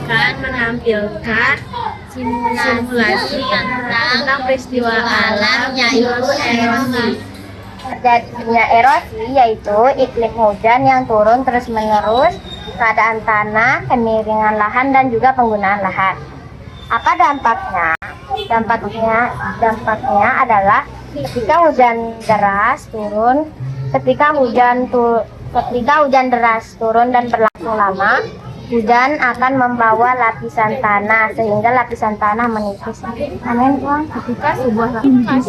akan menampilkan simulasi tentang peristiwa alam yaitu erosi. Terjadinya erosi yaitu iklim hujan yang turun terus-menerus, keadaan tanah, kemiringan lahan, dan juga penggunaan lahan. Apa dampaknya? Dampaknya adalah ketika hujan deras turun, ketika hujan deras turun dan berlangsung lama, hujan akan membawa lapisan tanah sehingga lapisan tanah menipis. Amin, Bang. Ketika sebuah lapisan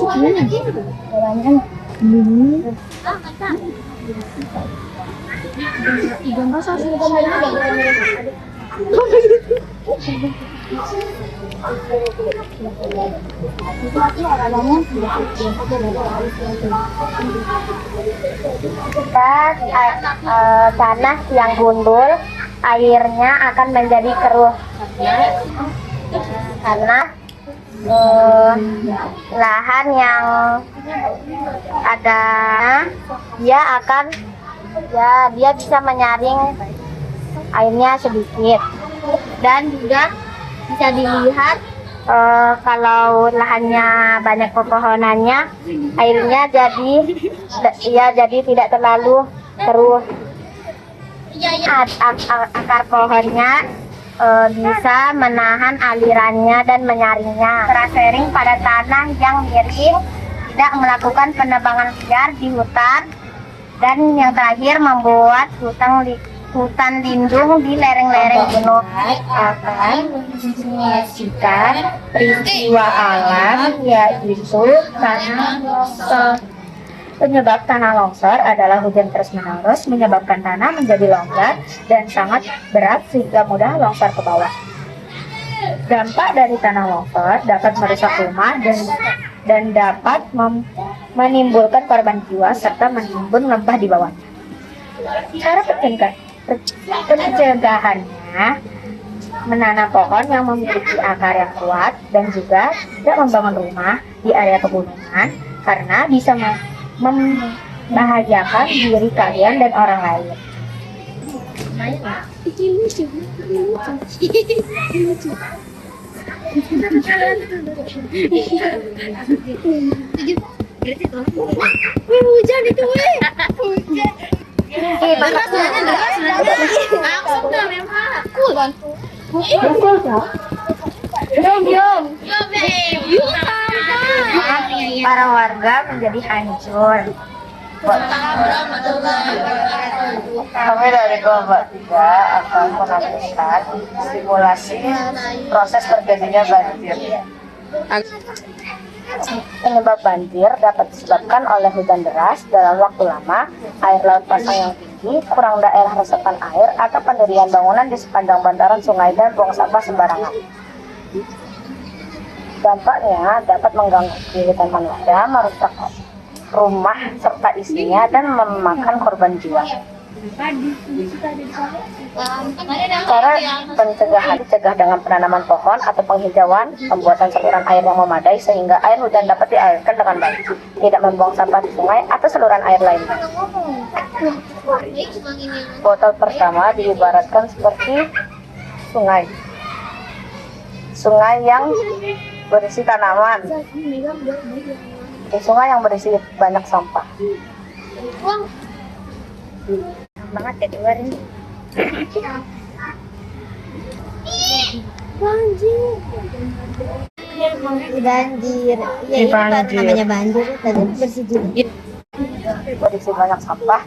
tanah yang gundul, airnya akan menjadi keruh karena lahan yang ada dia bisa menyaring airnya sedikit, dan juga bisa dilihat kalau lahannya banyak pepohonannya, airnya jadi tidak terlalu keruh. Akar pohonnya bisa menahan alirannya dan menyaringnya. Terasering pada tanah yang miring, tidak melakukan penebangan liar di hutan, dan yang terakhir membuat hutan lindung di lereng-lereng gunung. Akan mensimulasikan peristiwa alam yaitu tanah longsor. Penyebab tanah longsor adalah hujan terus-menerus menyebabkan tanah menjadi longgar dan sangat berat sehingga mudah longsor ke bawah. Dampak dari tanah longsor dapat merusak rumah dan dapat menimbulkan korban jiwa serta menimbun lembah di bawahnya. Cara pencegahannya menanam pohon yang memiliki akar yang kuat dan juga tidak membangun rumah di area pegunungan karena bisa membahayakan diri kalian dan orang lain. Hujan itu Para warga menjadi hancur. Kami dari kelompok 3 akan menampilkan simulasi proses terjadinya banjir. Penyebab banjir dapat disebabkan oleh hujan deras dalam waktu lama, air laut pasang yang tinggi, kurang daerah resapan air, atau pendirian bangunan di sepanjang bantaran sungai dan buang sampah sembarangan. Dampaknya dapat mengganggu kehidupan manusia, merusak rumah serta isinya, dan memakan korban jiwa. Cara pencegahan dicegah dengan penanaman pohon atau penghijauan, pembuatan saluran air yang memadai sehingga air hujan dapat dialirkan dengan baik, tidak membuang sampah di sungai atau saluran air lainnya. Botol pertama diibaratkan seperti sungai yang berisi tanaman, sungai yang berisi banyak sampah. Banget ya keluar ini. Banjir. Ya ini namanya banjir, tadi bersih juga. Berisi banyak sampah,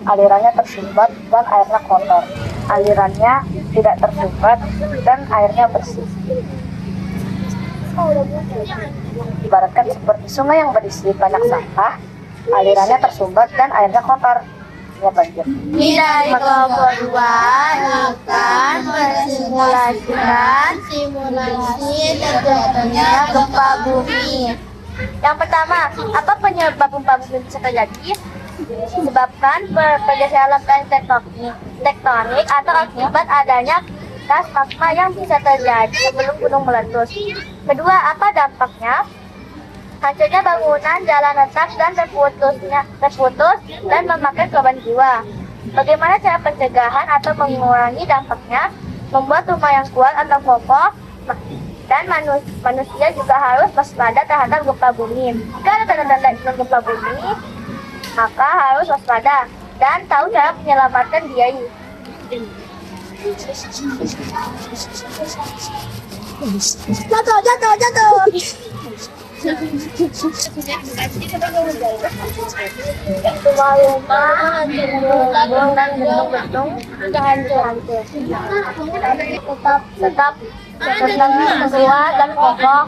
alirannya tersumbat dan airnya kotor. Alirannya tidak tersumbat dan airnya bersih. Ibaratkan seperti sungai yang berisi banyak sampah, alirannya tersumbat dan airnya kotor. Ya banjir. Dari kelompok 2 akan mensimulasikan simulasi terjadinya gempa bumi. Yang pertama, apa penyebab gempa bumi bisa terjadi? Disebabkan pergeseran tektonik atau akibat adanya gas magma yang bisa terjadi sebelum gunung meletus. Kedua, apa dampaknya? Hancurnya bangunan, jalan retak, dan terputus dan memakan korban jiwa. Bagaimana cara pencegahan atau mengurangi dampaknya? membuat rumah yang kuat atau kokoh, dan manusia juga harus waspada terhadap gempa bumi. Jika ada tanda-tanda ingin gempa bumi, maka harus waspada dan tahu cara menyelamatkan diri. Jatuh. Rumah-rumah, gedung dan gedung-gedung hancur-hancur. Tetap kuat dan kokoh.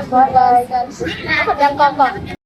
Rumah yang kokoh.